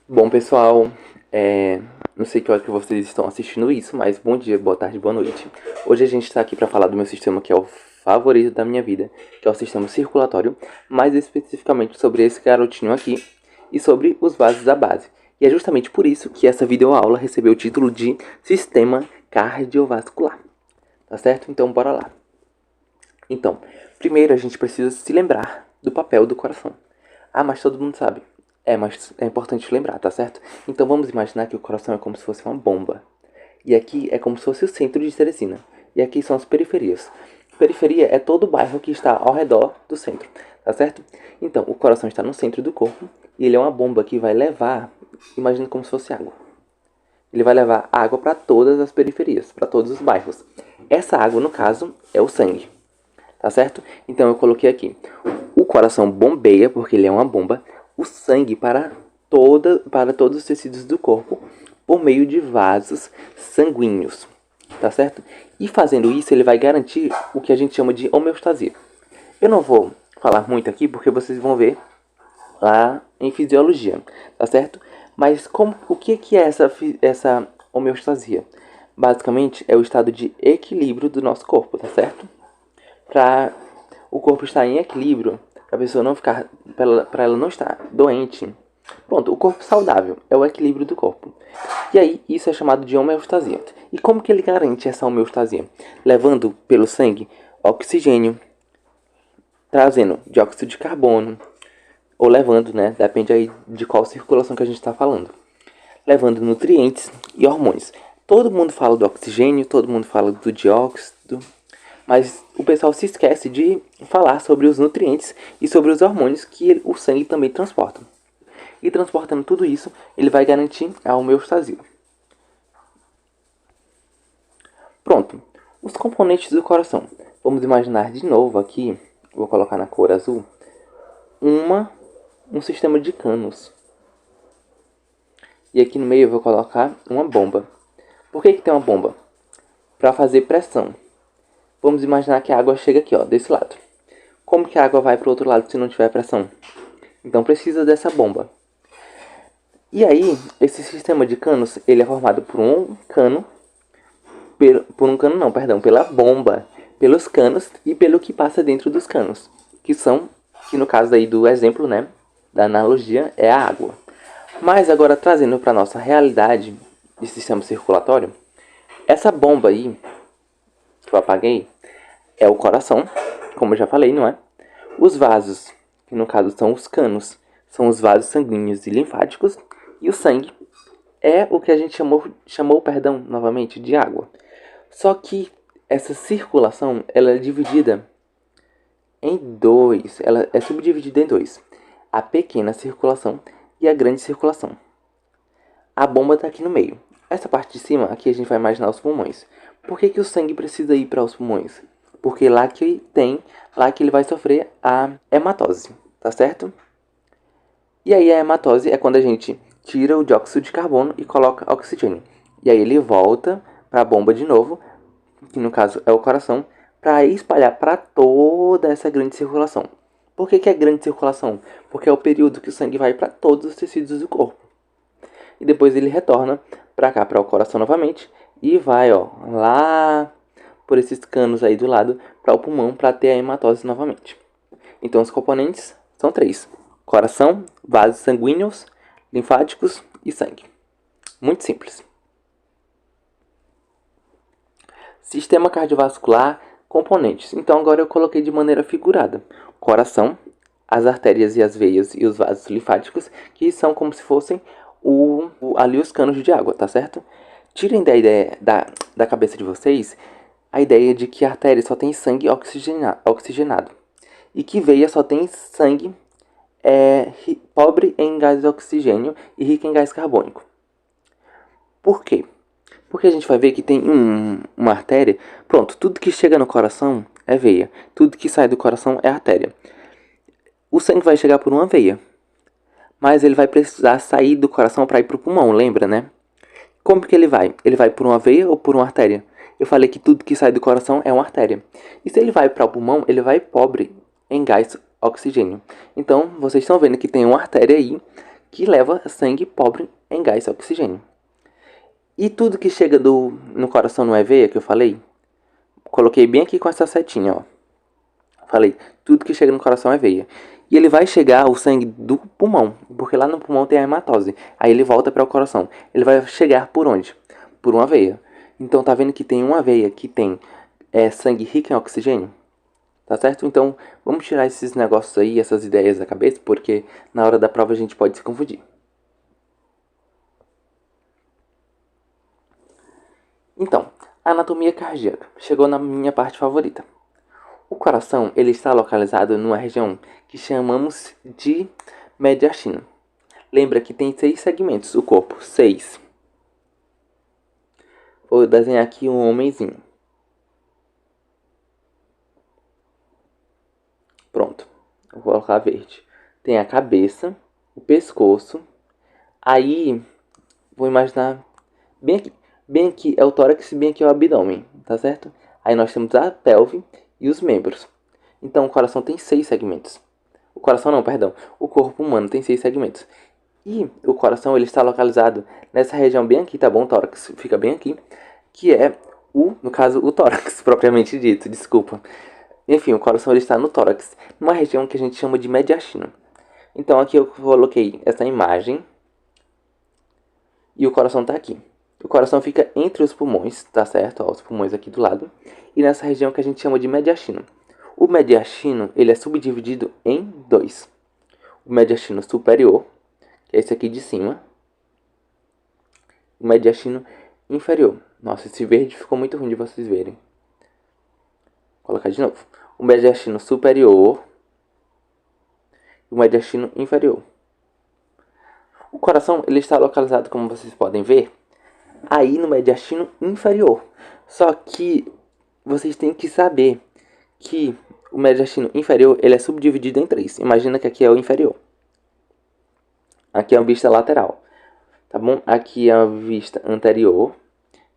Bom, pessoal, não sei que hora que vocês estão assistindo isso, mas bom dia, boa tarde, boa noite. Hoje a gente está aqui para falar do meu sistema que é o favorito da minha vida, que é o sistema circulatório, mais especificamente sobre esse garotinho aqui e sobre os vasos da base. E é justamente por isso que essa videoaula recebeu o título de Sistema Cardiovascular. Tá certo? Então bora lá. Então, primeiro a gente precisa se lembrar do papel do coração. Ah, mas todo mundo sabe. Mas é importante lembrar, tá certo? Então vamos imaginar que o coração é como se fosse uma bomba. E aqui é como se fosse o centro de Teresina. E aqui são as periferias. Periferia é todo o bairro que está ao redor do centro, tá certo? Então, o coração está no centro do corpo e ele é uma bomba que vai levar, imagina como se fosse água. Ele vai levar água para todas as periferias, para todos os bairros. Essa água, no caso, é o sangue, tá certo? Então eu coloquei aqui. O coração bombeia, porque ele é uma bomba, o sangue para todos os tecidos do corpo por meio de vasos sanguíneos, tá certo? E fazendo isso, ele vai garantir o que a gente chama de homeostasia. Eu não vou falar muito aqui, porque vocês vão ver lá em fisiologia, tá certo? Mas o que é essa homeostasia? Basicamente, é o estado de equilíbrio do nosso corpo, tá certo? Para o corpo estar em equilíbrio, para a pessoa não ficar, para ela não estar doente. Pronto, o corpo saudável é o equilíbrio do corpo. E aí, isso é chamado de homeostasia. E como que ele garante essa homeostasia? Levando pelo sangue oxigênio, trazendo dióxido de carbono, ou levando, né? Depende aí de qual circulação que a gente está falando. Levando nutrientes e hormônios. Todo mundo fala do oxigênio, todo mundo fala do dióxido, mas o pessoal se esquece de falar sobre os nutrientes e sobre os hormônios que o sangue também transporta. E transportando tudo isso, ele vai garantir a homeostasia. Pronto, os componentes do coração. Vamos imaginar de novo aqui, vou colocar na cor azul, um sistema de canos. E aqui no meio eu vou colocar uma bomba. Por que tem uma bomba? Para fazer pressão. Vamos imaginar que a água chega aqui, ó, desse lado. Como que a água vai para o outro lado se não tiver pressão? Então precisa dessa bomba. E aí, esse sistema de canos, ele é formado por um cano, pela bomba, pelos canos e pelo que passa dentro dos canos, que no caso aí do exemplo, né, da analogia, é a água. Mas agora trazendo para nossa realidade de sistema circulatório, essa bomba aí que eu apaguei é o coração, como eu já falei, não é? Os vasos, que no caso são os canos, são os vasos sanguíneos e linfáticos, e o sangue é o que a gente chamou novamente, de água. Só que essa circulação, ela é dividida em dois, ela é subdividida em dois. A pequena circulação e a grande circulação. A bomba está aqui no meio. Essa parte de cima, aqui a gente vai imaginar os pulmões. Por que o sangue precisa ir para os pulmões? Porque lá que ele vai sofrer a hematose, tá certo? E aí a hematose é quando a gente tira o dióxido de carbono e coloca oxigênio. E aí ele volta para a bomba de novo, que no caso é o coração, para espalhar para toda essa grande circulação. Por que é grande circulação? Porque é o período que o sangue vai para todos os tecidos do corpo. E depois ele retorna para cá, para o coração novamente, e vai, ó, lá por esses canos aí do lado para o pulmão para ter a hematose novamente. Então os componentes são três: coração, vasos sanguíneos, linfáticos e sangue. Muito simples. Sistema cardiovascular, componentes. Então agora eu coloquei de maneira figurada: coração, as artérias e as veias e os vasos linfáticos, que são como se fossem ali os canos de água, tá certo? Tirem da ideia da cabeça de vocês a ideia de que a artéria só tem sangue oxigenado e que veia só tem sangue pobre em gás de oxigênio e rico em gás carbônico. Por quê? Porque a gente vai ver que tem uma artéria. Pronto, tudo que chega no coração é veia. Tudo que sai do coração é artéria. O sangue vai chegar por uma veia, mas ele vai precisar sair do coração para ir para o pulmão, lembra, né? Como que ele vai? Ele vai por uma veia ou por uma artéria? Eu falei que tudo que sai do coração é uma artéria. E se ele vai para o pulmão, ele vai pobre em gás oxigênio. Então, vocês estão vendo que tem uma artéria aí que leva sangue pobre em gás e oxigênio. E tudo que chega no coração não é veia, que eu falei? Coloquei bem aqui com essa setinha, ó. Falei, tudo que chega no coração é veia. E ele vai chegar o sangue do pulmão, porque lá no pulmão tem a hematose. Aí ele volta para o coração. Ele vai chegar por onde? Por uma veia. Então tá vendo que tem uma veia que tem sangue rico em oxigênio? Tá certo? Então vamos tirar esses negócios aí, essas ideias da cabeça, porque na hora da prova a gente pode se confundir. Então, a anatomia cardíaca. Chegou na minha parte favorita. O coração ele está localizado numa região que chamamos de mediastino. Lembra que tem 6 segmentos, o corpo, 6. Vou desenhar aqui um homenzinho. Pronto, vou colocar verde. Tem a cabeça, o pescoço, aí vou imaginar bem aqui. Bem aqui é o tórax e bem aqui é o abdômen, tá certo? Aí nós temos a pelve e os membros. Então o coração tem 6 segmentos. O coração não, perdão. O corpo humano tem 6 segmentos. E o coração ele está localizado nessa região bem aqui, tá bom? O tórax fica bem aqui. Que é no caso, o tórax, propriamente dito, desculpa. Enfim, o coração ele está no tórax, numa região que a gente chama de mediastino. Então aqui eu coloquei essa imagem. E o coração está aqui. O coração fica entre os pulmões, tá certo? Ó, os pulmões aqui do lado. E nessa região que a gente chama de mediastino. O mediastino, ele é subdividido em 2. O mediastino superior, que é esse aqui de cima. O mediastino inferior. Nossa, esse verde ficou muito ruim de vocês verem. Vou colocar de novo. O mediastino superior e o mediastino inferior. O coração ele está localizado, como vocês podem ver, aí no mediastino inferior. Só que vocês têm que saber que o mediastino inferior ele é subdividido em 3. Imagina que aqui é o inferior. Aqui é a vista lateral. Tá bom? Aqui é a vista anterior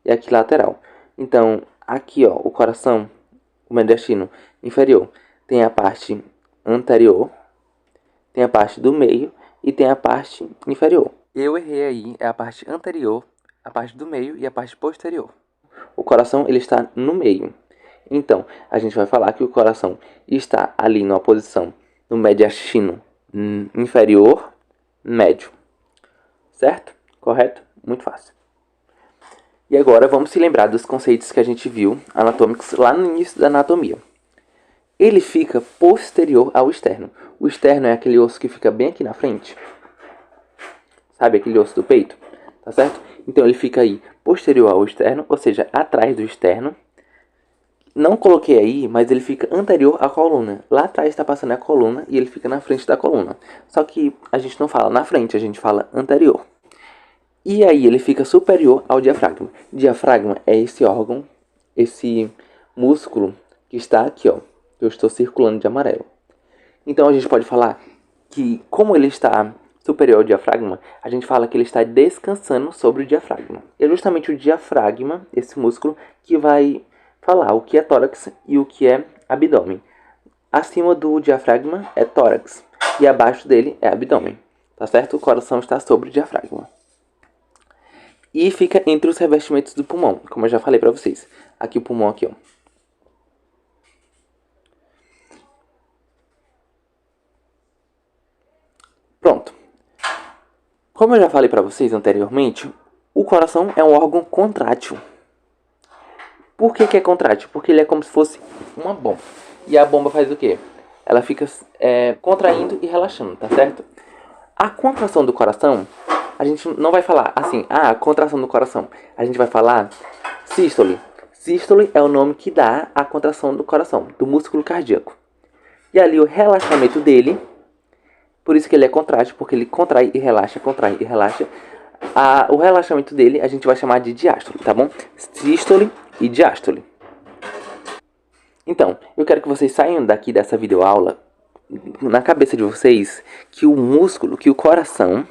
e aqui lateral. Então, aqui ó, o coração, o mediastino inferior, tem a parte anterior, tem a parte do meio e tem a parte inferior. Eu errei aí, é a parte anterior, a parte do meio e a parte posterior. O coração ele está no meio. Então, a gente vai falar que o coração está ali numa posição no mediastino inferior médio. Certo? Correto? Muito fácil. E agora vamos se lembrar dos conceitos que a gente viu anatômicos lá no início da anatomia. Ele fica posterior ao externo. O externo é aquele osso que fica bem aqui na frente. Sabe aquele osso do peito? Tá certo? Então ele fica aí posterior ao externo, ou seja, atrás do externo. Não coloquei aí, mas ele fica anterior à coluna. Lá atrás está passando a coluna e ele fica na frente da coluna. Só que a gente não fala na frente, a gente fala anterior. E aí ele fica superior ao diafragma. Diafragma é esse órgão, esse músculo que está aqui, ó. Eu estou circulando de amarelo. Então a gente pode falar que, como ele está superior ao diafragma, a gente fala que ele está descansando sobre o diafragma. É justamente o diafragma, esse músculo, que vai falar o que é tórax e o que é abdômen. Acima do diafragma é tórax e abaixo dele é abdômen. Tá certo? O coração está sobre o diafragma. E fica entre os revestimentos do pulmão, como eu já falei pra vocês. Aqui o pulmão aqui, ó. Pronto. Como eu já falei pra vocês anteriormente, o coração é um órgão contrátil. Por que é contrátil? Porque ele é como se fosse uma bomba. E a bomba faz o quê? Ela fica contraindo e relaxando, tá certo? A contração do coração, a gente não vai falar assim, a contração do coração. A gente vai falar sístole. Sístole é o nome que dá a contração do coração, do músculo cardíaco. E ali o relaxamento dele, por isso que ele é contrátil, porque ele contrai e relaxa, contrai e relaxa. O relaxamento dele a gente vai chamar de diástole, tá bom? Sístole e diástole. Então, eu quero que vocês saiam daqui dessa videoaula na cabeça de vocês que o músculo, que o coração,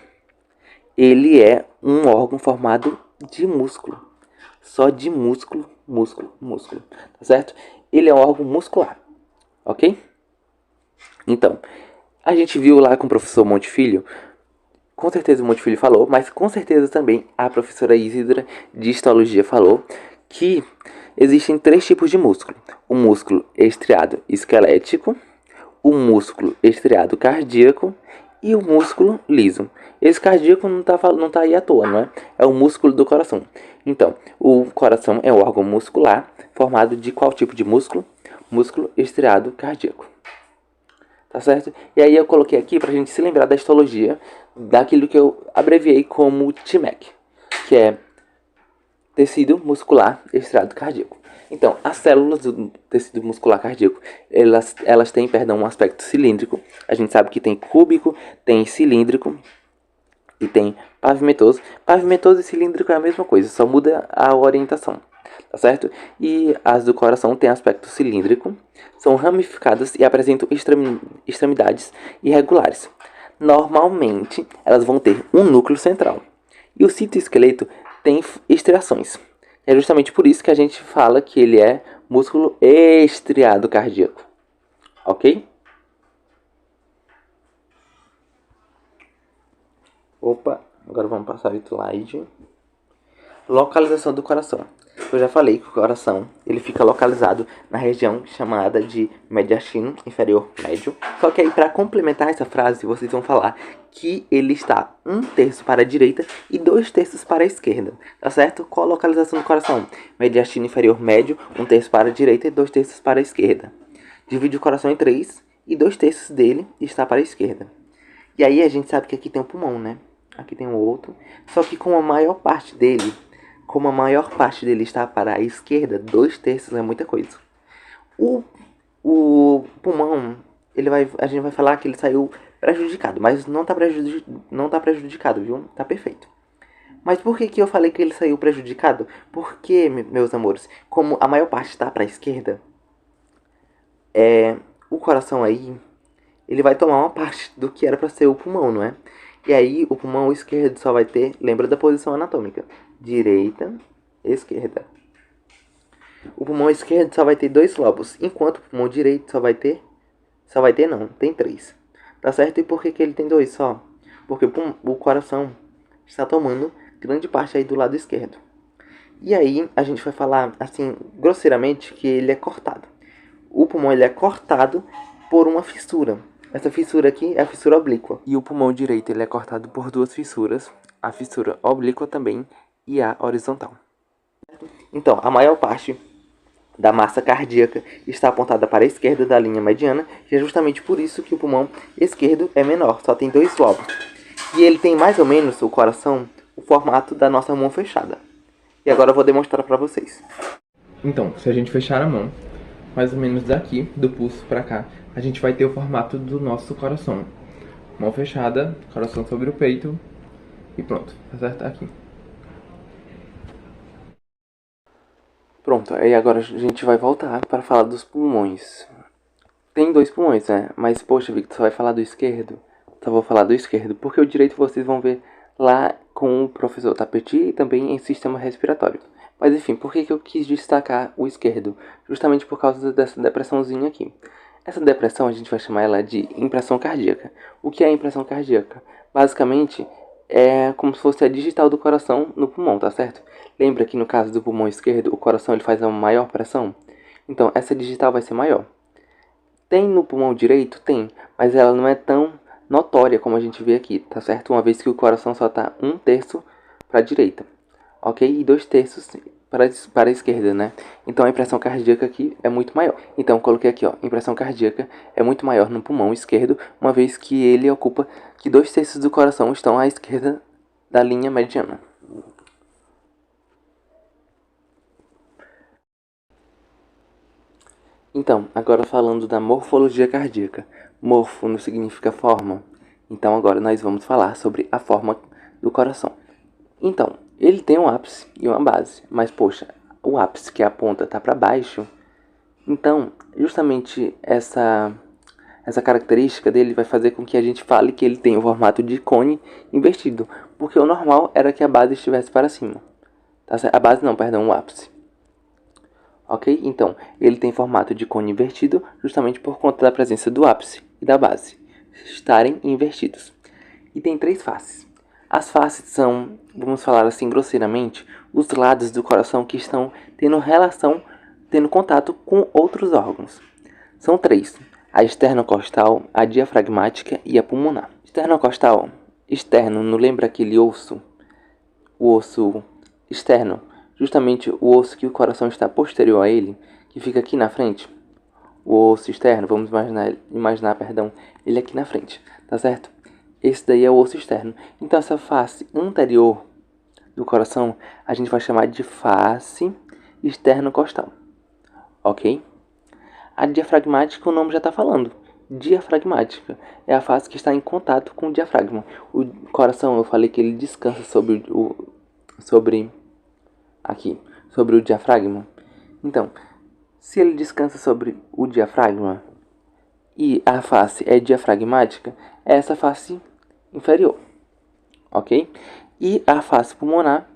ele é um órgão formado de músculo. Só de músculo, músculo, músculo. Tá certo? Ele é um órgão muscular. Ok? Então, a gente viu lá com o professor Monte Filho com certeza o Monte Filho falou, mas com certeza também a professora Isidra de histologia falou que existem 3 tipos de músculo: o músculo estriado esquelético, o músculo estriado cardíaco e o músculo liso. Esse cardíaco não tá aí à toa, não é? É o músculo do coração. Então, o coração é um órgão muscular formado de qual tipo de músculo? Músculo estriado cardíaco. Tá certo? E aí eu coloquei aqui pra gente se lembrar da histologia, daquilo que eu abreviei como TMAC, que é tecido muscular estriado cardíaco. Então, as células do tecido muscular cardíaco, elas têm, perdão, um aspecto cilíndrico. A gente sabe que tem cúbico, tem cilíndrico e tem pavimentoso. Pavimentoso e cilíndrico é a mesma coisa, só muda a orientação, tá certo? E as do coração têm aspecto cilíndrico, são ramificadas e apresentam extremidades irregulares. Normalmente, elas vão ter um núcleo central. E o citoesqueleto tem estriações. É justamente por isso que a gente fala que ele é músculo estriado cardíaco. Ok? Opa, agora vamos passar o slide. Localização do coração. Eu já falei que o coração ele fica localizado na região chamada de mediastino inferior médio. Só que aí, para complementar essa frase, vocês vão falar que ele está 1/3 para a direita e 2/3 para a esquerda. Tá certo? Qual a localização do coração? Mediastino inferior médio, 1/3 para a direita e 2/3 para a esquerda. Divide o coração em 3 e 2/3 dele está para a esquerda. E aí a gente sabe que aqui tem um pulmão, né? Aqui tem um outro. Só que como a maior parte dele está para a esquerda, 2/3 é muita coisa. O pulmão, a gente vai falar que ele saiu prejudicado, mas não tá prejudicado, viu? Tá perfeito. Mas por que eu falei que ele saiu prejudicado? Porque, meus amores, como a maior parte está para a esquerda, o coração aí, ele vai tomar uma parte do que era para ser o pulmão, não é? E aí, o pulmão esquerdo só vai ter, lembra da posição anatômica, direita, esquerda. O pulmão esquerdo só vai ter 2 lobos, enquanto o pulmão direito tem 3. Tá certo? E por que ele tem 2 só? Porque o coração está tomando grande parte aí do lado esquerdo. E aí, a gente vai falar, assim, grosseiramente, que ele é cortado. O pulmão ele é cortado por uma fissura. Essa fissura aqui é a fissura oblíqua. E o pulmão direito ele é cortado por 2 fissuras, a fissura oblíqua também e a horizontal. Então, a maior parte da massa cardíaca está apontada para a esquerda da linha mediana, e é justamente por isso que o pulmão esquerdo é menor, só tem 2 lobos. E ele tem mais ou menos, o coração, o formato da nossa mão fechada. E agora eu vou demonstrar para vocês. Então, se a gente fechar a mão, mais ou menos daqui, do pulso para cá, a gente vai ter o formato do nosso coração. Mão fechada, coração sobre o peito e pronto, tá certo? Aqui. Pronto, aí agora a gente vai voltar para falar dos pulmões. Tem 2 pulmões, né? Mas, poxa, Victor, você vai falar do esquerdo? Só vou falar do esquerdo, porque o direito vocês vão ver lá com o professor Tapeti e também em sistema respiratório. Mas enfim, por que eu quis destacar o esquerdo? Justamente por causa dessa depressãozinha aqui. Essa depressão a gente vai chamar ela de impressão cardíaca. O que é impressão cardíaca? Basicamente, é como se fosse a digital do coração no pulmão, tá certo? Lembra que no caso do pulmão esquerdo, o coração ele faz uma maior pressão? Então, essa digital vai ser maior. Tem no pulmão direito? Tem, mas ela não é tão notória como a gente vê aqui, tá certo? Uma vez que o coração só está 1/3 para a direita, ok? E 2/3 para a esquerda, né? Então a impressão cardíaca aqui é muito maior. Então eu coloquei aqui, ó, impressão cardíaca é muito maior no pulmão esquerdo, uma vez que ele ocupa que 2/3 do coração estão à esquerda da linha mediana. Então, agora falando da morfologia cardíaca. Morfo não significa forma. Então agora nós vamos falar sobre a forma do coração. Então, ele tem um ápice e uma base. Mas, poxa, o ápice que é a ponta está para baixo. Então, justamente essa característica dele vai fazer com que a gente fale que ele tem o formato de cone invertido. Porque o normal era que a base estivesse para cima. Tá certo? A base não, perdão, o ápice. Ok? Então, ele tem formato de cone invertido justamente por conta da presença do ápice e da base estarem invertidos. E tem 3 faces. As faces são, vamos falar assim grosseiramente, os lados do coração que estão tendo contato com outros órgãos. São três: a esternocostal, a diafragmática e a pulmonar. Esternocostal, externo, não lembra aquele osso? O osso externo, justamente o osso que o coração está posterior a ele, que fica aqui na frente. O osso externo, vamos imaginar, ele aqui na frente, tá certo? Esse daí é o osso externo. Então essa face anterior do coração a gente vai chamar de face esternocostal, ok? A diafragmática, o nome já está falando. Diafragmática é a face que está em contato com o diafragma. O coração, eu falei que ele descansa sobre o diafragma. Então, se ele descansa sobre o diafragma e a face é diafragmática, é essa face inferior, ok? E a face pulmonar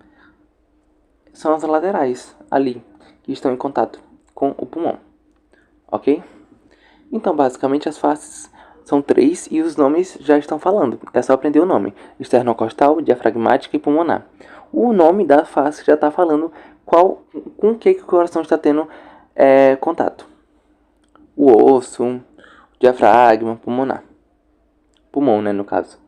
são as laterais ali que estão em contato com o pulmão, ok? Então, basicamente, as faces são três e os nomes já estão falando. É só aprender o nome: esternocostal, diafragmática e pulmonar. O nome da face já está falando com o que o coração está tendo contato. O osso, o diafragma, pulmonar. Pulmão, né, no caso.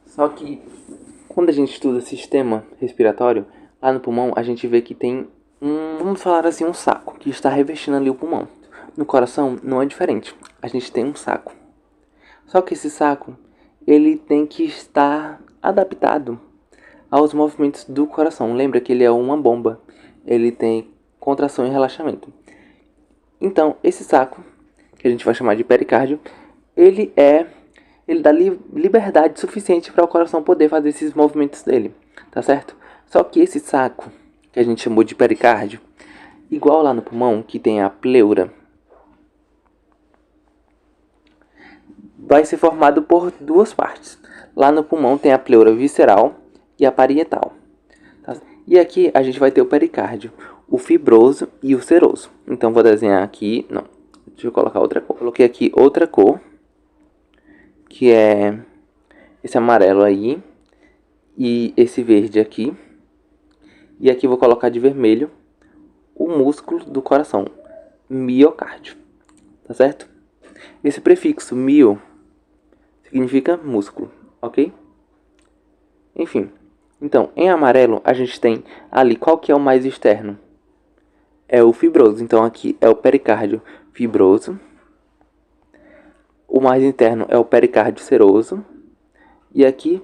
Só que, quando a gente estuda sistema respiratório, lá no pulmão a gente vê que tem vamos falar assim, um saco que está revestindo ali o pulmão. No coração não é diferente. A gente tem um saco. Só que esse saco, ele tem que estar adaptado aos movimentos do coração. Lembra que ele é uma bomba. Ele tem contração e relaxamento. Então, esse saco, que a gente vai chamar de pericárdio, ele dá liberdade suficiente para o coração poder fazer esses movimentos dele, tá certo? Só que esse saco, que a gente chamou de pericárdio, igual lá no pulmão, que tem a pleura, vai ser formado por duas partes. Lá no pulmão tem a pleura visceral e a parietal. Tá? E aqui a gente vai ter o pericárdio, o fibroso e o seroso. Então vou desenhar aqui, não, deixa eu colocar outra cor. Coloquei aqui outra cor, que é esse amarelo aí e esse verde aqui. E aqui vou colocar de vermelho o músculo do coração, miocárdio, tá certo? Esse prefixo mio significa músculo, ok? Enfim, então, em amarelo a gente tem ali, qual que é o mais externo? É o fibroso, então aqui é o pericárdio fibroso. O mais interno é o pericárdio seroso. E aqui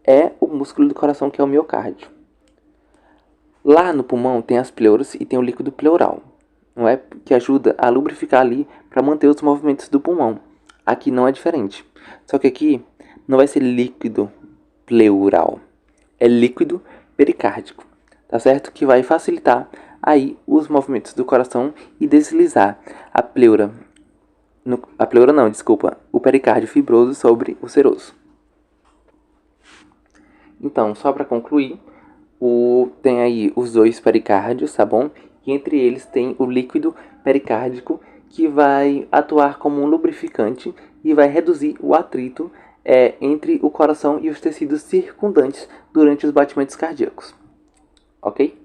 é o músculo do coração, que é o miocárdio. Lá no pulmão tem as pleuras e tem o líquido pleural, não é? Que ajuda a lubrificar ali para manter os movimentos do pulmão. Aqui não é diferente. Só que aqui não vai ser líquido pleural, é líquido pericárdico, tá certo? Que vai facilitar aí os movimentos do coração e deslizar a pleura, o pericárdio fibroso sobre o seroso. Então, só para concluir, tem aí os dois pericárdios, tá bom? E entre eles tem o líquido pericárdico, que vai atuar como um lubrificante e vai reduzir o atrito entre o coração e os tecidos circundantes durante os batimentos cardíacos, ok?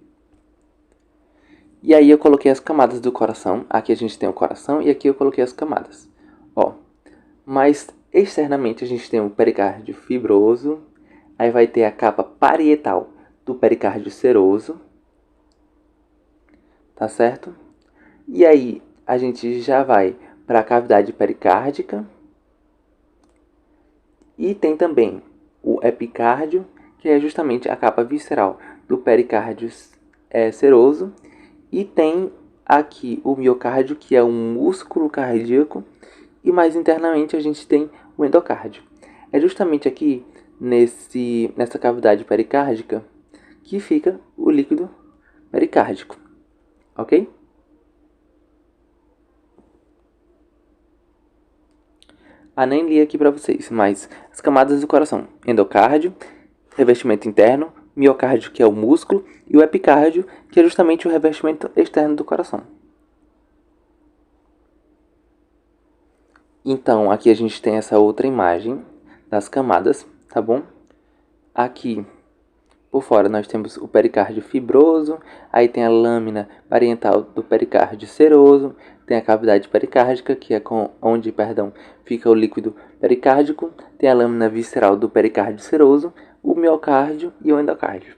E aí eu coloquei as camadas do coração. Aqui a gente tem o coração e aqui eu coloquei as camadas, ó. Mas externamente a gente tem o pericárdio fibroso, aí vai ter a capa parietal do pericárdio seroso, tá certo? E aí a gente já vai para a cavidade pericárdica e tem também o epicárdio, que é justamente a capa visceral do pericárdio seroso, e tem aqui o miocárdio, que é um músculo cardíaco, e mais internamente a gente tem o endocárdio. É justamente aqui nessa cavidade pericárdica que fica o líquido pericárdico, ok? Nem li aqui para vocês, mas as camadas do coração: endocárdio, revestimento interno, miocárdio, que é o músculo, e o epicárdio, que é justamente o revestimento externo do coração. Então, aqui a gente tem essa outra imagem das camadas, tá bom? Aqui por fora nós temos o pericárdio fibroso, aí tem a lâmina parietal do pericárdio seroso, tem a cavidade pericárdica, que é onde, fica o líquido pericárdico, tem a lâmina visceral do pericárdio seroso, o miocárdio e o endocárdio.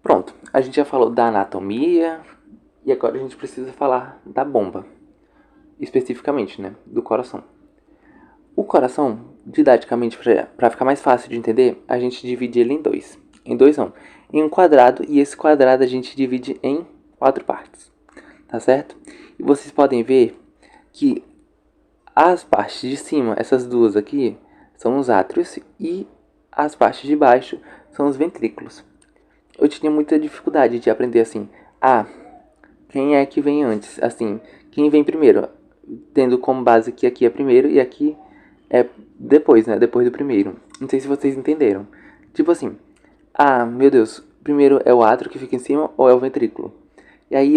Pronto, a gente já falou da anatomia e agora a gente precisa falar da bomba, especificamente, né, do coração. O coração, didaticamente, para ficar mais fácil de entender, a gente divide ele em dois. Em dois não, em um quadrado, e esse quadrado a gente divide em 4 partes, tá certo? E vocês podem ver que as partes de cima, essas duas aqui, são os átrios e as partes de baixo são os ventrículos. Eu tinha muita dificuldade de aprender assim, quem é que vem antes? Assim, quem vem primeiro? Tendo como base que aqui é primeiro e aqui é depois, né? Depois do primeiro. Não sei se vocês entenderam. Tipo assim, meu Deus, primeiro é o átrio que fica em cima ou é o ventrículo? E aí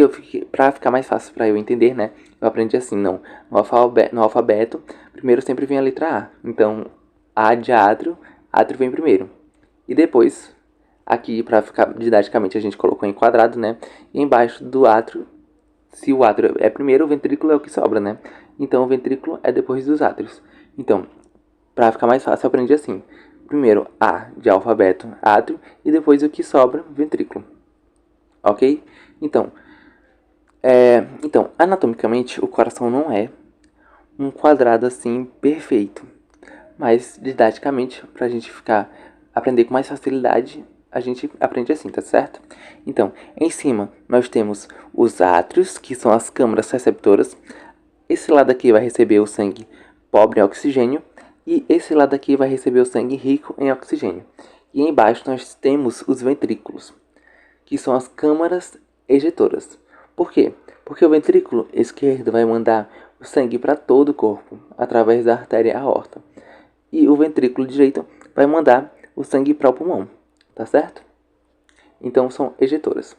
pra ficar mais fácil pra eu entender, né? Eu aprendi assim, não. No alfabeto, primeiro sempre vem a letra A. Então, A de átrio, átrio vem primeiro. E depois, aqui pra ficar didaticamente, a gente colocou em quadrado, né? E embaixo do átrio, se o átrio é primeiro, o ventrículo é o que sobra, né? Então, o ventrículo é depois dos átrios. Então, para ficar mais fácil, eu aprendi assim. Primeiro A de alfabeto, átrio, e depois o que sobra, ventrículo. Ok? Então, anatomicamente, o coração não é um quadrado assim perfeito. Mas, didaticamente, para a gente aprender com mais facilidade, a gente aprende assim, tá certo? Então, em cima, nós temos os átrios, que são as câmaras receptoras. Esse lado aqui vai receber o sangue pobre em oxigênio e esse lado aqui vai receber o sangue rico em oxigênio. E embaixo nós temos os ventrículos, que são as câmaras ejetoras. Por quê? Porque o ventrículo esquerdo vai mandar o sangue para todo o corpo, através da artéria aorta. E o ventrículo direito vai mandar o sangue para o pulmão, tá certo? Então são ejetoras.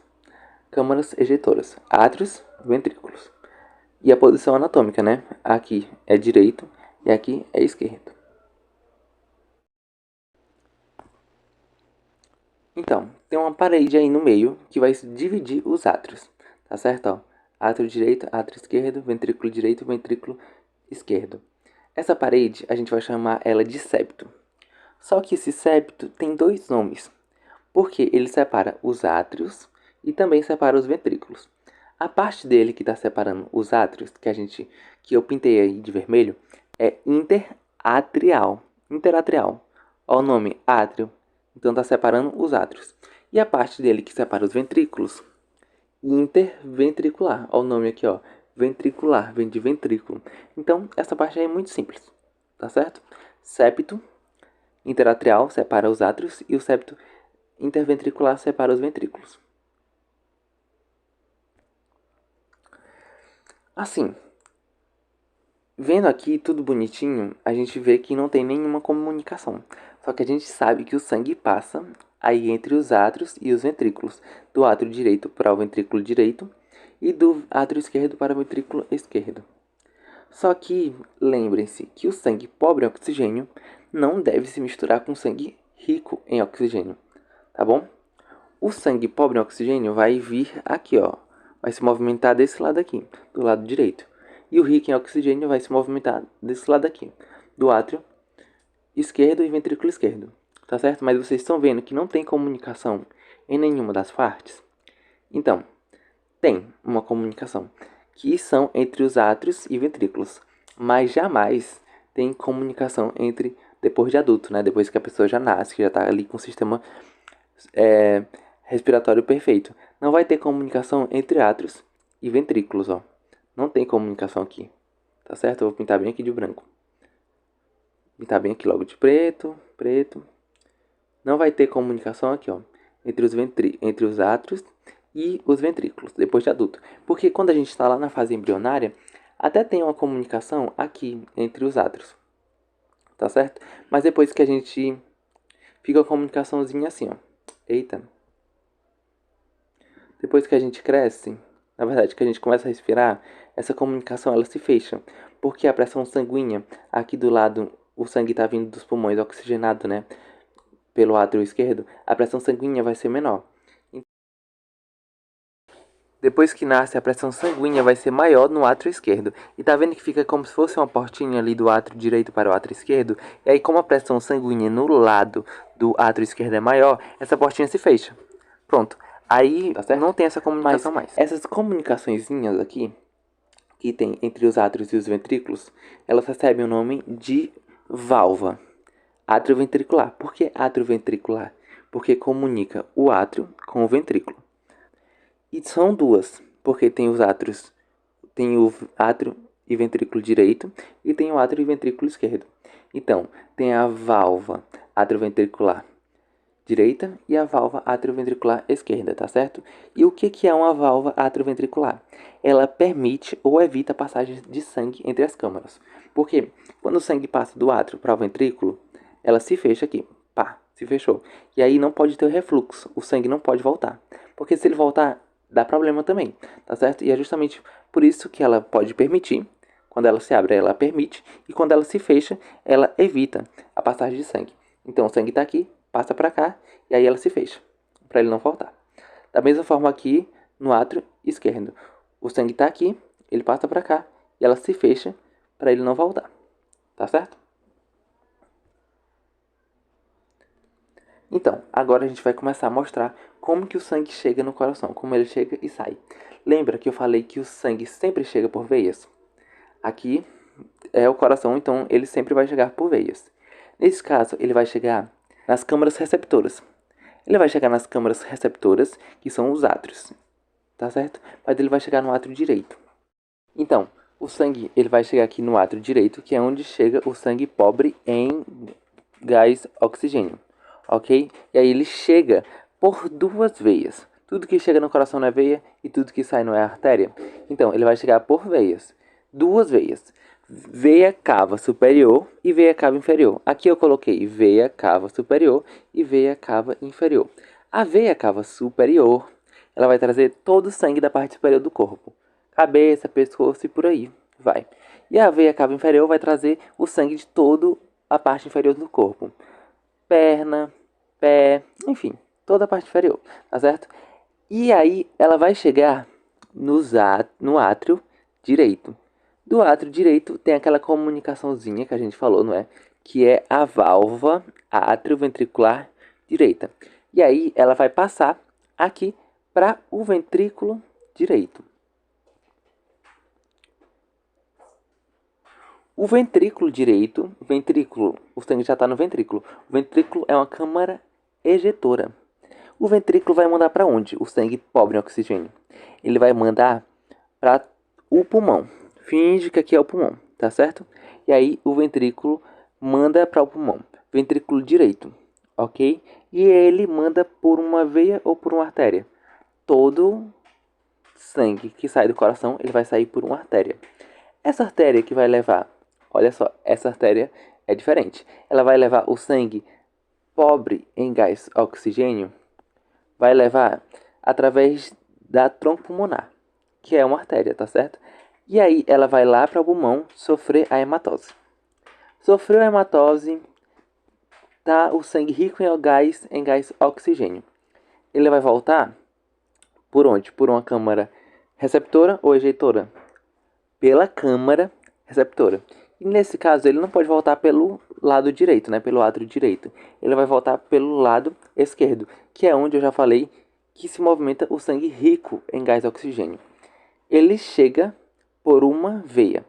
Câmaras ejetoras, átrios, ventrículos. E a posição anatômica, né? Aqui é direito e aqui é esquerdo. Então, tem uma parede aí no meio que vai dividir os átrios, tá certo? Ó, átrio direito, átrio esquerdo, ventrículo direito, ventrículo esquerdo. Essa parede a gente vai chamar ela de septo. Só que esse septo tem dois nomes, porque ele separa os átrios e também separa os ventrículos. A parte dele que está separando os átrios, que eu pintei aí de vermelho, é interatrial. Interatrial. Olha o nome, átrio. Então está separando os átrios. E a parte dele que separa os ventrículos, interventricular. Olha o nome aqui, ó. Ventricular, vem de ventrículo. Então, essa parte aí é muito simples, tá certo? Septo interatrial separa os átrios e o septo interventricular separa os ventrículos. Assim, vendo aqui tudo bonitinho, a gente vê que não tem nenhuma comunicação. Só que a gente sabe que o sangue passa aí entre os átrios e os ventrículos, do átrio direito para o ventrículo direito e do átrio esquerdo para o ventrículo esquerdo. Só que lembrem-se que o sangue pobre em oxigênio não deve se misturar com o sangue rico em oxigênio, tá bom? O sangue pobre em oxigênio vai vir aqui, ó, vai se movimentar desse lado aqui, do lado direito. E o rico em oxigênio vai se movimentar desse lado aqui, do átrio esquerdo e ventrículo esquerdo. Tá certo? Mas vocês estão vendo que não tem comunicação em nenhuma das partes? Então, tem uma comunicação, que são entre os átrios e ventrículos. Mas jamais tem comunicação entre depois de adulto, né? Depois que a pessoa já nasce, que já está ali com o sistema respiratório perfeito. Não vai ter comunicação entre átrios e ventrículos, ó. Não tem comunicação aqui, tá certo? Eu vou pintar bem aqui de branco. Pintar bem aqui logo de preto, preto. Não vai ter comunicação aqui, ó, entre os átrios e os ventrículos, depois de adulto. Porque quando a gente está lá na fase embrionária, até tem uma comunicação aqui entre os átrios, tá certo? Mas depois que a gente fica a comunicaçãozinha assim, ó. Eita. Depois que a gente cresce, na verdade, que a gente começa a respirar, essa comunicação ela se fecha, porque a pressão sanguínea, aqui do lado, o sangue está vindo dos pulmões oxigenado, né, pelo átrio esquerdo, a pressão sanguínea vai ser menor. Depois que nasce, a pressão sanguínea vai ser maior no átrio esquerdo. E tá vendo que fica como se fosse uma portinha ali do átrio direito para o átrio esquerdo? E aí, como a pressão sanguínea no lado do átrio esquerdo é maior, essa portinha se fecha. Pronto. Aí tá não tem essa comunicação mais. Essas comunicaçõezinhas aqui, que tem entre os átrios e os ventrículos, elas recebem o nome de válvula atrioventricular. Por que atrioventricular? Porque comunica o átrio com o ventrículo. E são duas, porque tem os átrios, tem o átrio e ventrículo direito e tem o átrio e ventrículo esquerdo. Então, tem a válvula atrioventricular direita e a válvula atrioventricular esquerda, tá certo? E o que é uma válvula atrioventricular? Ela permite ou evita a passagem de sangue entre as câmaras. Porque quando o sangue passa do átrio para o ventrículo, ela se fecha aqui, pá, se fechou. E aí não pode ter refluxo, o sangue não pode voltar. Porque se ele voltar, dá problema também, tá certo? E é justamente por isso que ela pode permitir, quando ela se abre, ela permite, e quando ela se fecha, ela evita a passagem de sangue. Então o sangue está aqui, passa para cá, e aí ela se fecha, para ele não voltar. Da mesma forma aqui, no átrio esquerdo, o sangue está aqui, ele passa para cá, e ela se fecha, para ele não voltar, tá certo? Então, agora a gente vai começar a mostrar como que o sangue chega no coração, como ele chega e sai. Lembra que eu falei que o sangue sempre chega por veias? Aqui é o coração, então ele sempre vai chegar por veias. Nesse caso, ele vai chegar nas câmaras receptoras. Ele vai chegar nas câmaras receptoras, que são os átrios, tá certo? Mas ele vai chegar no átrio direito. Então, o sangue ele vai chegar aqui no átrio direito, que é onde chega o sangue pobre em gás oxigênio, ok? E aí ele chega por duas veias. Tudo que chega no coração não é veia e tudo que sai não é artéria. Então, ele vai chegar por veias. Duas veias. Veia cava superior e veia cava inferior. Aqui eu coloquei veia cava superior e veia cava inferior. A veia cava superior, ela vai trazer todo o sangue da parte superior do corpo. Cabeça, pescoço e por aí vai. E a veia cava inferior vai trazer o sangue de toda a parte inferior do corpo. Perna, pé, enfim, toda a parte inferior, tá certo? E aí ela vai chegar no átrio direito. Do átrio direito tem aquela comunicaçãozinha que a gente falou, não é? Que é a válvula atrioventricular direita. E aí ela vai passar aqui para o ventrículo direito. O ventrículo direito, o sangue já está no ventrículo. O ventrículo é uma câmara ejetora. O ventrículo vai mandar para onde? O sangue pobre em oxigênio. Ele vai mandar para o pulmão. Finge que aqui é o pulmão, tá certo? E aí o ventrículo manda para o pulmão. Ventrículo direito, ok? E ele manda por uma veia ou por uma artéria. Todo sangue que sai do coração, ele vai sair por uma artéria. Essa artéria que vai levar, olha só, essa artéria é diferente. Ela vai levar o sangue pobre em gás oxigênio, vai levar através da tronco pulmonar, que é uma artéria, tá certo? E aí ela vai lá para o pulmão sofrer a hematose. Sofreu a hematose, tá o sangue rico em gás oxigênio. Ele vai voltar por onde? Por uma câmara receptora ou ejetora? Pela câmara receptora. E nesse caso ele não pode voltar pelo lado direito, né? Pelo átrio direito. Ele vai voltar pelo lado esquerdo, que é onde eu já falei que se movimenta o sangue rico em gás oxigênio. Ele chega por uma veia.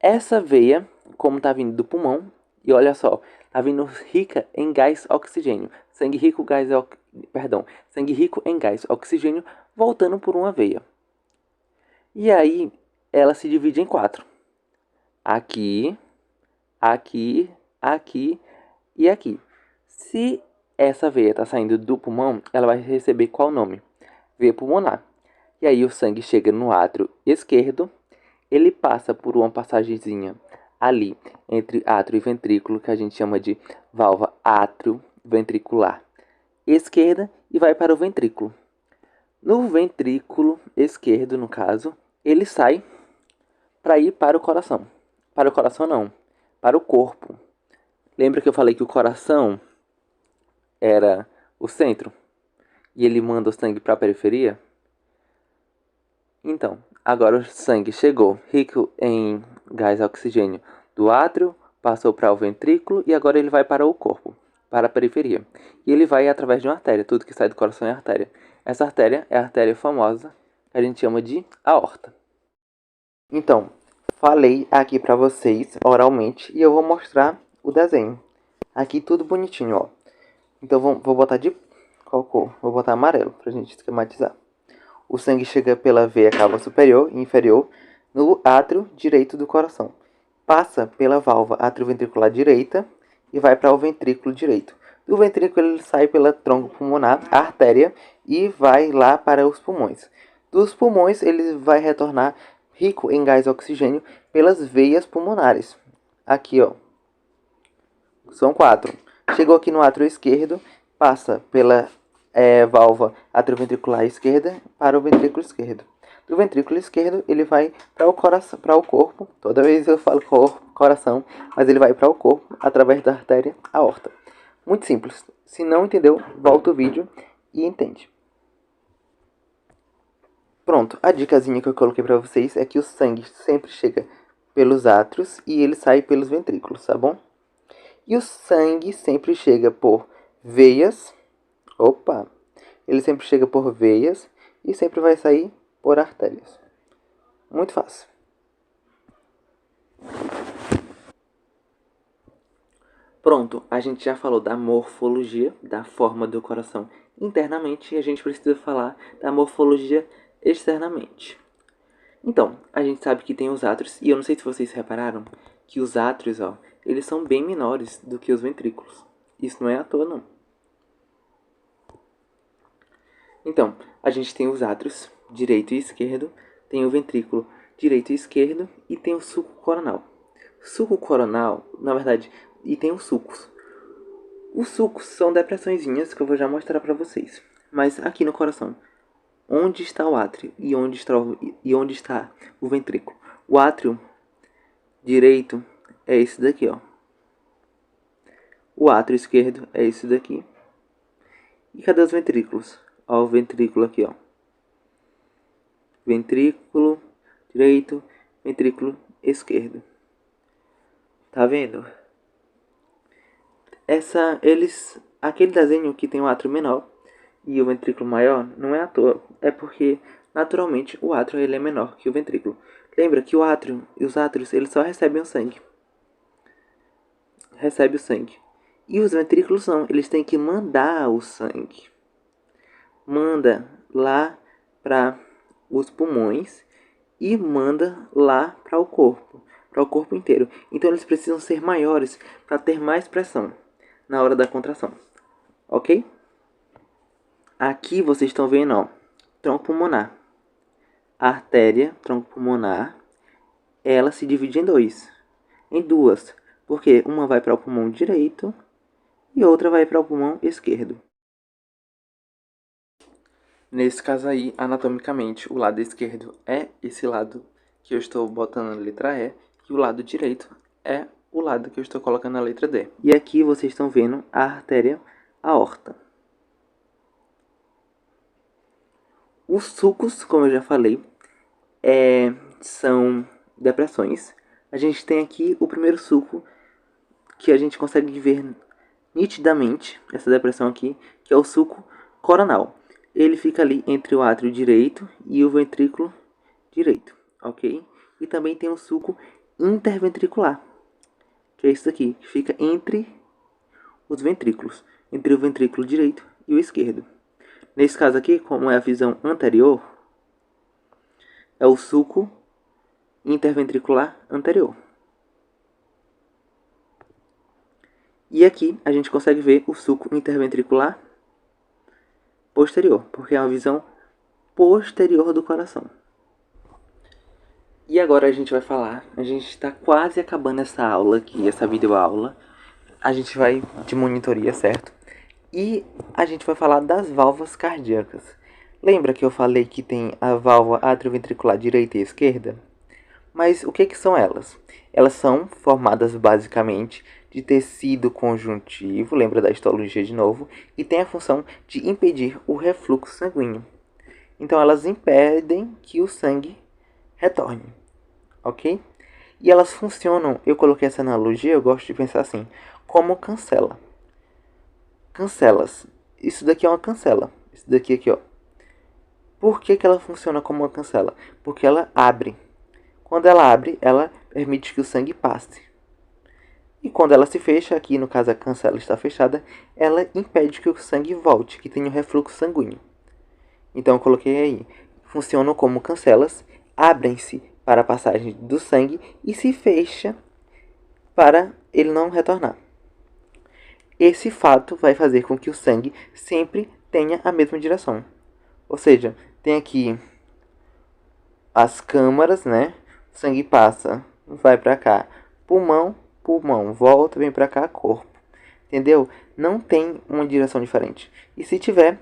Essa veia, como está vindo do pulmão, e olha só, está vindo rica em gás oxigênio. Sangue rico, sangue rico em gás oxigênio voltando por uma veia. E aí ela se divide em quatro. Aqui, aqui, aqui e aqui. Se essa veia está saindo do pulmão, ela vai receber qual nome? Veia pulmonar. E aí o sangue chega no átrio esquerdo, ele passa por uma passagemzinha ali entre átrio e ventrículo, que a gente chama de válvula atrioventricular esquerda, e vai para o ventrículo. No ventrículo esquerdo, no caso, ele sai para ir para o coração. Para o coração não, para o corpo. Lembra que eu falei que o coração era o centro e ele manda o sangue para a periferia? Então, agora o sangue chegou rico em gás oxigênio do átrio, passou para o ventrículo e agora ele vai para o corpo, para a periferia. E ele vai através de uma artéria, tudo que sai do coração é artéria. Essa artéria é a artéria famosa, que a gente chama de aorta. Então, falei aqui para vocês oralmente e eu vou mostrar o desenho. Aqui tudo bonitinho, ó. Então vou botar de qual cor? Vou botar amarelo pra gente esquematizar. O sangue chega pela veia cava superior e inferior no átrio direito do coração. Passa pela válvula atrioventricular direita e vai para o ventrículo direito. Do ventrículo ele sai pela tronco pulmonar, a artéria, e vai lá para os pulmões. Dos pulmões ele vai retornar rico em gás oxigênio pelas veias pulmonares. Aqui, ó. São 4. Chegou aqui no átrio esquerdo, passa pela válvula atrioventricular esquerda para o ventrículo esquerdo. Do ventrículo esquerdo ele vai para o coração, para o corpo. Toda vez eu falo coração, mas ele vai para o corpo através da artéria aorta. Muito simples. Se não entendeu, volta o vídeo e entende. Pronto, a dicasinha que eu coloquei para vocês é que o sangue sempre chega pelos átrios e ele sai pelos ventrículos, tá bom? E o sangue sempre chega por veias. Opa! Ele sempre chega por veias e sempre vai sair por artérias. Muito fácil. Pronto, a gente já falou da morfologia, da forma do coração internamente, e a gente precisa falar da morfologia externamente. Então, a gente sabe que tem os átrios, e eu não sei se vocês repararam que os átrios, ó, eles são bem menores do que os ventrículos. Isso não é à toa, não. Então, a gente tem os átrios direito e esquerdo, tem o ventrículo direito e esquerdo e tem o sulco coronal. Sulco coronal, na verdade, e tem os sulcos. Os sulcos são depressõezinhas que eu vou já mostrar para vocês. Mas aqui no coração, onde está o átrio e onde está o ventrículo? O átrio direito é esse daqui, ó. O átrio esquerdo é esse daqui. E cadê os ventrículos? Ó, o ventrículo aqui, ó. Ventrículo direito, ventrículo esquerdo. Tá vendo? Aquele desenho que tem o átrio menor e o ventrículo maior não é à toa. É porque, naturalmente, o átrio ele é menor que o ventrículo. Lembra que o átrio e os átrios eles só recebem o sangue. Recebe o sangue. E os ventrículos não, eles têm que mandar o sangue. Manda lá para os pulmões e manda lá para o corpo inteiro. Então eles precisam ser maiores para ter mais pressão na hora da contração, ok? Aqui vocês estão vendo, ó, tronco pulmonar. A artéria, tronco pulmonar, ela se divide em duas, porque uma vai para o pulmão direito e outra vai para o pulmão esquerdo. Nesse caso aí, anatomicamente, o lado esquerdo é esse lado que eu estou botando a letra E, e o lado direito é o lado que eu estou colocando a letra D. E aqui vocês estão vendo a artéria aorta. Os sulcos, como eu já falei, são depressões. A gente tem aqui o primeiro sulco que a gente consegue ver nitidamente, essa depressão aqui, que é o sulco coronal. Ele fica ali entre o átrio direito e o ventrículo direito, ok? E também tem o sulco interventricular, que é isso aqui, que fica entre os ventrículos, entre o ventrículo direito e o esquerdo. Nesse caso aqui, como é a visão anterior, é o sulco interventricular anterior. E aqui a gente consegue ver o sulco interventricular posterior, porque é uma visão posterior do coração. E agora a gente vai falar, a gente está quase acabando essa aula aqui, essa videoaula. A gente vai de monitoria, certo? E a gente vai falar das válvulas cardíacas. Lembra que eu falei que tem a válvula atrioventricular direita e esquerda? Mas o que são elas? Elas são formadas basicamente de tecido conjuntivo, lembra da histologia de novo, e tem a função de impedir o refluxo sanguíneo. Então elas impedem que o sangue retorne, ok? E elas funcionam, eu coloquei essa analogia, eu gosto de pensar assim, como cancela. Cancelas. Isso daqui é uma cancela. Isso daqui aqui, ó. Por que ela funciona como uma cancela? Porque ela abre. Quando ela abre, ela permite que o sangue passe. E quando ela se fecha, aqui no caso a cancela está fechada, ela impede que o sangue volte, que tenha um refluxo sanguíneo. Então eu coloquei aí. Funcionam como cancelas, abrem-se para a passagem do sangue e se fecha para ele não retornar. Esse fato vai fazer com que o sangue sempre tenha a mesma direção. Ou seja, tem aqui as câmaras, né? O sangue passa, vai para cá. Pulmão, pulmão, volta, vem para cá, corpo. Entendeu? Não tem uma direção diferente. E se tiver,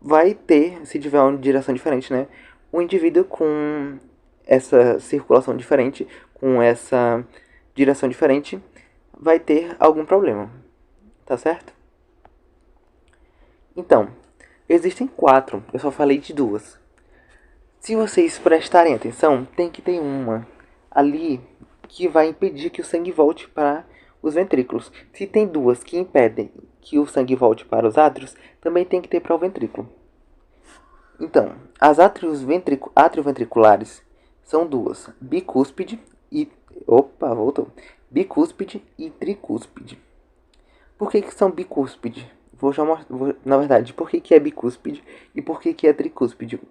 vai ter, se tiver uma direção diferente, né? O indivíduo com essa circulação diferente, com essa direção diferente, vai ter algum problema. Tá certo? Então, existem 4, eu só falei de 2. Se vocês prestarem atenção, tem que ter uma ali que vai impedir que o sangue volte para os ventrículos. Se tem 2 que impedem que o sangue volte para os átrios, também tem que ter para o ventrículo. Então, as atrioventriculares são 2, bicúspide e... Opa, voltou. Bicúspide e tricúspide. Por que são bicúspide? Na verdade, por que é bicúspide e por que é tricúspide?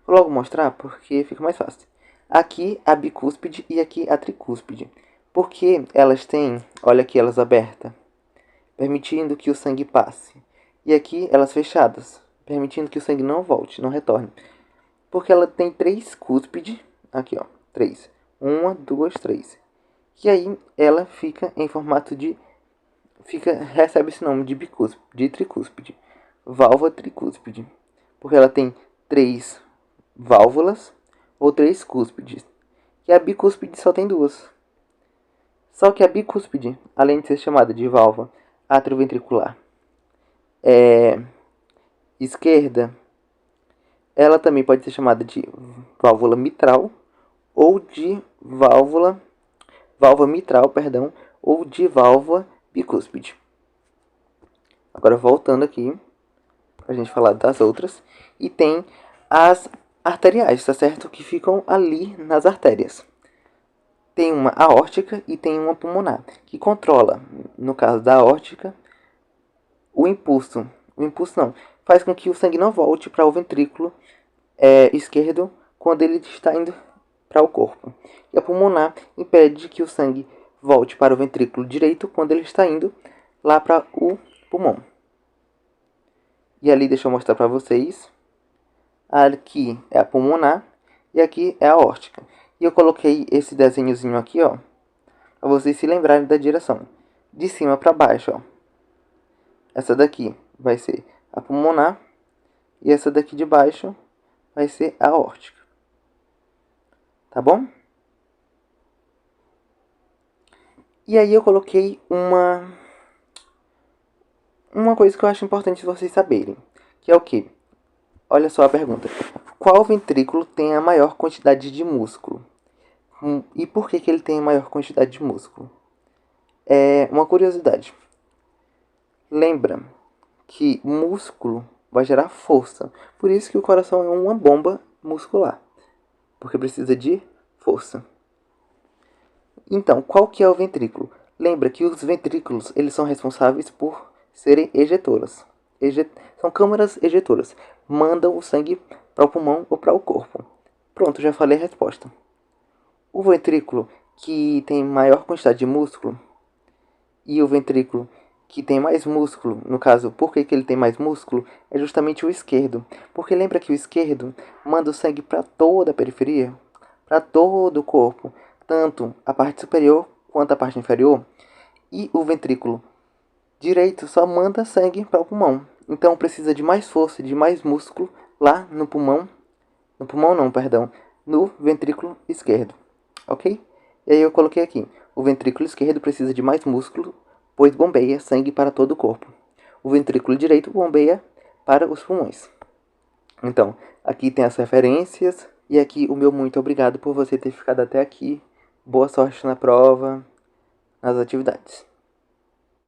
Vou logo mostrar porque fica mais fácil. Aqui a bicúspide e aqui a tricúspide. Porque elas têm, olha aqui elas abertas, permitindo que o sangue passe. E aqui elas fechadas, permitindo que o sangue não volte, não retorne. Porque ela tem 3 cúspides, aqui ó, 3. 1, 2, 3. E aí ela fica em formato de recebe esse nome de bicúspide, de tricúspide, válvula tricúspide, porque ela tem 3 válvulas ou 3 cúspides. E a bicúspide só tem 2. Só que a bicúspide, além de ser chamada de válvula atrioventricular esquerda, ela também pode ser chamada de válvula mitral ou de válvula mitral, perdão, ou de válvula bicúspide. Agora voltando aqui, pra gente falar das outras. E tem as arteriais, tá certo? Que ficam ali nas artérias. Tem uma aórtica e tem uma pulmonar, que controla, no caso da aórtica, o impulso. O impulso não, faz com que o sangue não volte para o ventrículo esquerdo quando ele está indo para o corpo. E a pulmonar impede que o sangue volte para o ventrículo direito quando ele está indo lá para o pulmão. E ali deixa eu mostrar para vocês. Aqui é a pulmonar e aqui é a aórtica. E eu coloquei esse desenhozinho aqui, ó, para vocês se lembrarem da direção. De cima para baixo, ó. Essa daqui vai ser a pulmonar e essa daqui de baixo vai ser a aórtica. Tá bom? E aí eu coloquei uma coisa que eu acho importante vocês saberem, que é o quê? Olha só a pergunta. Qual ventrículo tem a maior quantidade de músculo? E por que ele tem a maior quantidade de músculo? É uma curiosidade. Lembra que músculo vai gerar força. Por isso que o coração é uma bomba muscular. Porque precisa de força. Então, qual que é o ventrículo? Lembra que os ventrículos eles são responsáveis por serem ejetoras. São câmaras ejetoras. Mandam o sangue para o pulmão ou para o corpo. Pronto, já falei a resposta. O ventrículo que tem maior quantidade de músculo e o ventrículo que tem mais músculo, no caso, por que ele tem mais músculo, é justamente o esquerdo. Porque lembra que o esquerdo manda o sangue para toda a periferia, para todo o corpo, tanto a parte superior quanto a parte inferior. E o ventrículo direito só manda sangue para o pulmão. Então precisa de mais força, de mais músculo lá no pulmão. No pulmão não, perdão. No ventrículo esquerdo. Ok? E aí eu coloquei aqui. O ventrículo esquerdo precisa de mais músculo, pois bombeia sangue para todo o corpo. O ventrículo direito bombeia para os pulmões. Então, aqui tem as referências. E aqui o meu muito obrigado por você ter ficado até aqui. Boa sorte na prova, nas atividades.